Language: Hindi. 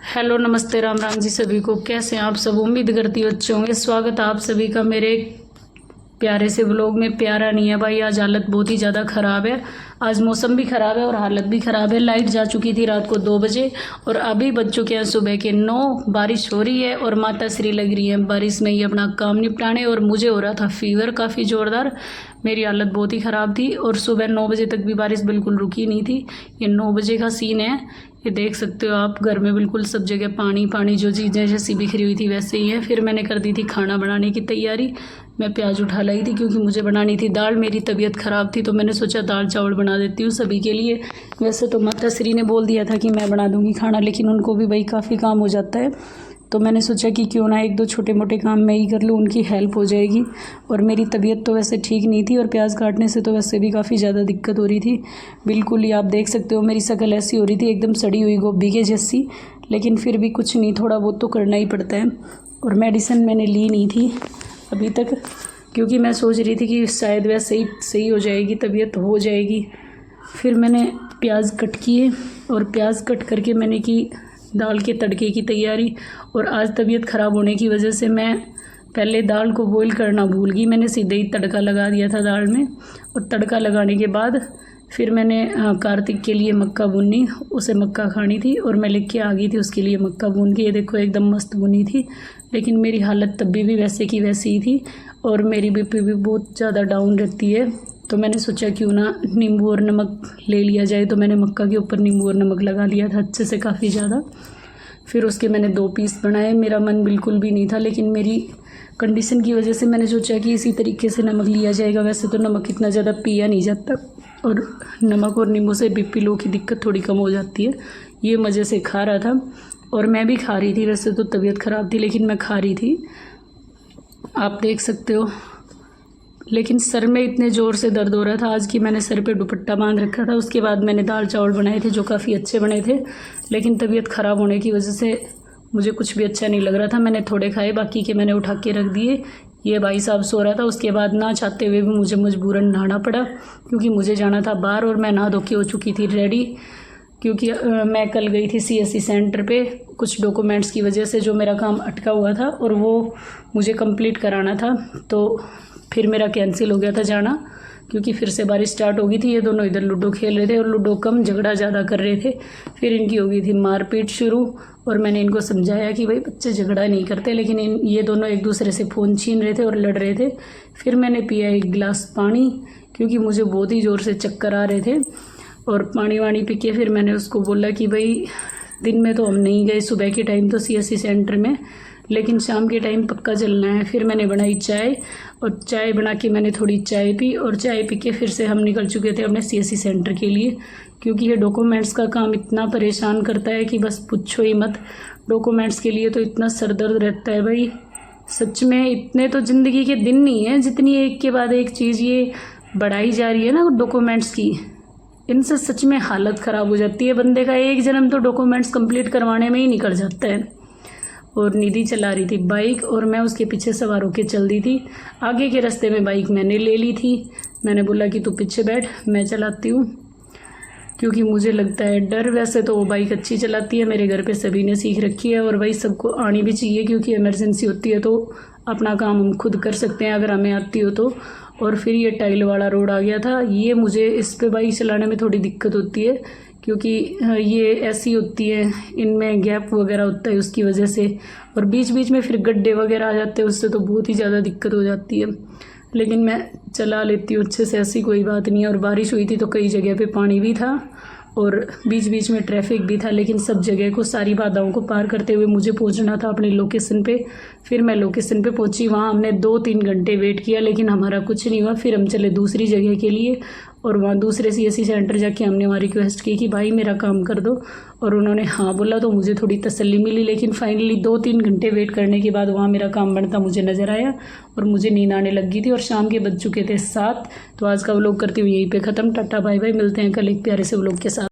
हेलो नमस्ते राम राम जी सभी को। कैसे हैं आप सब? उम्मीद करती हूँ अच्छे होंगे। स्वागत है आप सभी का मेरे प्यारे से व्लॉग में। प्यारा नहीं है भाई, आज हालत बहुत ही ज़्यादा ख़राब है। आज मौसम भी ख़राब है और हालत भी ख़राब है। लाइट जा चुकी थी रात को 2 बजे और अभी बज चुके हैं सुबह के 9। बारिश हो रही है और माता श्री लग रही है बारिश में ही अपना काम निपटाने, और मुझे हो रहा था फीवर काफ़ी ज़ोरदार। मेरी हालत बहुत ही ख़राब थी और सुबह 9 बजे तक भी बारिश बिल्कुल रुकी नहीं थी। ये 9 बजे का सीन है, ये देख सकते हो आप। घर में बिल्कुल सब जगह पानी पानी, जो चीज़ें जैसी बिखरी हुई थी वैसे ही है। फिर मैंने कर दी थी खाना बनाने की तैयारी। मैं प्याज उठा लाई थी क्योंकि मुझे बनानी थी दाल। मेरी तबीयत ख़राब थी तो मैंने सोचा दाल चावल बना देती हूँ सभी के लिए। वैसे तो माता श्री ने बोल दिया था कि मैं बना दूँगी खाना, लेकिन उनको भी भाई काफ़ी काम हो जाता है, तो मैंने सोचा कि क्यों ना 1-2 छोटे मोटे काम मैं ही कर लूँ, उनकी हेल्प हो जाएगी। और मेरी तबीयत तो वैसे ठीक नहीं थी और प्याज काटने से तो वैसे भी काफ़ी ज़्यादा दिक्कत हो रही थी। बिल्कुल ही आप देख सकते हो मेरी शक्ल ऐसी हो रही थी, एकदम सड़ी हुई गोभी के जैसी। लेकिन फिर भी कुछ नहीं, थोड़ा बहुत तो करना ही पड़ता है। और मेडिसिन मैंने ली नहीं थी अभी तक, क्योंकि मैं सोच रही थी कि शायद वह सही हो जाएगी, तबीयत हो जाएगी। फिर मैंने प्याज कट किए और प्याज कट करके मैंने की दाल के तड़के की तैयारी। और आज तबीयत ख़राब होने की वजह से मैं पहले दाल को बॉईल करना भूल गई। मैंने सीधे ही तड़का लगा दिया था दाल में, और तड़का लगाने के बाद फिर मैंने कार्तिक के लिए मक्का भूनी, उसे मक्का खानी थी और मैं लेके आ गई थी उसके लिए मक्का भून के। ये देखो एकदम मस्त भुनी थी, लेकिन मेरी हालत तब भी वैसे की वैसी ही थी और मेरी बीपी भी बहुत ज़्यादा डाउन रहती है। तो मैंने सोचा क्यों ना नींबू और नमक ले लिया जाए, तो मैंने मक्का के ऊपर नींबू और नमक लगा लिया था अच्छे से, काफ़ी ज़्यादा। फिर उसके मैंने 2 पीस बनाए। मेरा मन बिल्कुल भी नहीं था, लेकिन मेरी कंडीशन की वजह से मैंने सोचा कि इसी तरीके से नमक लिया जाएगा। वैसे तो नमक इतना ज़्यादा पिया नहीं जाता और नमक और नींबू से बीपी लो की दिक्कत थोड़ी कम हो जाती है। ये मज़े से खा रहा था और मैं भी खा रही थी। वैसे तो तबीयत ख़राब थी लेकिन मैं खा रही थी, आप देख सकते हो। लेकिन सर में इतने ज़ोर से दर्द हो रहा था आज कि मैंने सर पे दुपट्टा बांध रखा था। उसके बाद मैंने दाल चावल बनाए थे जो काफ़ी अच्छे बने थे, लेकिन तबीयत ख़राब होने की वजह से मुझे कुछ भी अच्छा नहीं लग रहा था। मैंने थोड़े खाए, बाकी के मैंने उठा के रख दिए। ये भाई साहब सो रहा था। उसके बाद ना चाहते हुए भी मुझे मजबूरन नहाना पड़ा, क्योंकि मुझे जाना था बाहर और मैं नहा धो के हो चुकी थी रेडी। क्योंकि मैं कल गई थी CSC सेंटर पे कुछ डॉक्यूमेंट्स की वजह से, जो मेरा काम अटका हुआ था और वो मुझे कंप्लीट कराना था। तो फिर मेरा कैंसिल हो गया था जाना, क्योंकि फिर से बारिश स्टार्ट हो गई थी। ये दोनों इधर लूडो खेल रहे थे और लूडो कम झगड़ा ज़्यादा कर रहे थे। फिर इनकी हो गई थी मारपीट शुरू, और मैंने इनको समझाया कि भाई बच्चे झगड़ा नहीं करते, लेकिन ये दोनों एक दूसरे से फ़ोन छीन रहे थे और लड़ रहे थे। फिर मैंने पिया 1 गिलास पानी, क्योंकि मुझे बहुत ही ज़ोर से चक्कर आ रहे थे। और पानी वानी पी के फिर मैंने उसको बोला कि भाई दिन में तो हम नहीं गए, सुबह के टाइम तो CSC सेंटर में, लेकिन शाम के टाइम पक्का चलना है। फिर मैंने बनाई चाय, और चाय बना के मैंने थोड़ी चाय पी, और चाय पी के फिर से हम निकल चुके थे अपने CSC सेंटर के लिए। क्योंकि ये डॉक्यूमेंट्स का काम इतना परेशान करता है कि बस पूछो ही मत। डॉक्यूमेंट्स के लिए तो इतना सर दर्द रहता है भाई, सच में। इतने तो ज़िंदगी के दिन नहीं है जितनी एक के बाद एक चीज़ ये बढ़ाई जा रही है ना डॉक्यूमेंट्स की। इनसे सच में हालत ख़राब हो जाती है बंदे का। एक जन्म तो डॉक्यूमेंट्स कंप्लीट करवाने में ही निकल जाता है। और निधि चला रही थी बाइक और मैं उसके पीछे सवार होकर चल दी थी। आगे के रास्ते में बाइक मैंने ले ली थी। मैंने बोला कि तू पीछे बैठ, मैं चलाती हूँ, क्योंकि मुझे लगता है डर। वैसे तो वो बाइक अच्छी चलाती है, मेरे घर पे सभी ने सीख रखी है, और भाई सबको आनी भी चाहिए, क्योंकि इमरजेंसी होती है तो अपना काम हम खुद कर सकते हैं अगर हमें आती हो तो। और फिर ये टाइल वाला रोड आ गया था। ये मुझे इस पे बाइक चलाने में थोड़ी दिक्कत होती है, क्योंकि ये ऐसी होती है, इनमें गैप वगैरह होता है उसकी वजह से, और बीच बीच में फिर गड्ढे वगैरह आ जाते हैं, उससे तो बहुत ही ज़्यादा दिक्कत हो जाती है। लेकिन मैं चला लेती हूँ अच्छे से, ऐसी कोई बात नहीं है। और बारिश हुई थी तो कई जगह पे पानी भी था और बीच बीच में ट्रैफिक भी था, लेकिन सब जगह को, सारी बाधाओं को पार करते हुए मुझे पहुंचना था अपनी लोकेशन पे। फिर मैं लोकेशन पे पहुंची, वहाँ हमने 2-3 घंटे वेट किया, लेकिन हमारा कुछ नहीं हुआ। फिर हम चले दूसरी जगह के लिए, और वहाँ दूसरे CSC सेंटर जाके हमने वहाँ रिक्वेस्ट की कि भाई मेरा काम कर दो, और उन्होंने हाँ बोला, तो मुझे थोड़ी तसल्ली मिली। लेकिन फाइनली 2-3 घंटे वेट करने के बाद वहाँ मेरा काम बनता मुझे नज़र आया, और मुझे नींद आने लग गई थी, और शाम के बज चुके थे 7। तो आज का व्लॉग करती हूँ यहीं पे ख़त्म। टाटा बाय बाय, मिलते हैं कल एक प्यारे से व्लॉग के साथ।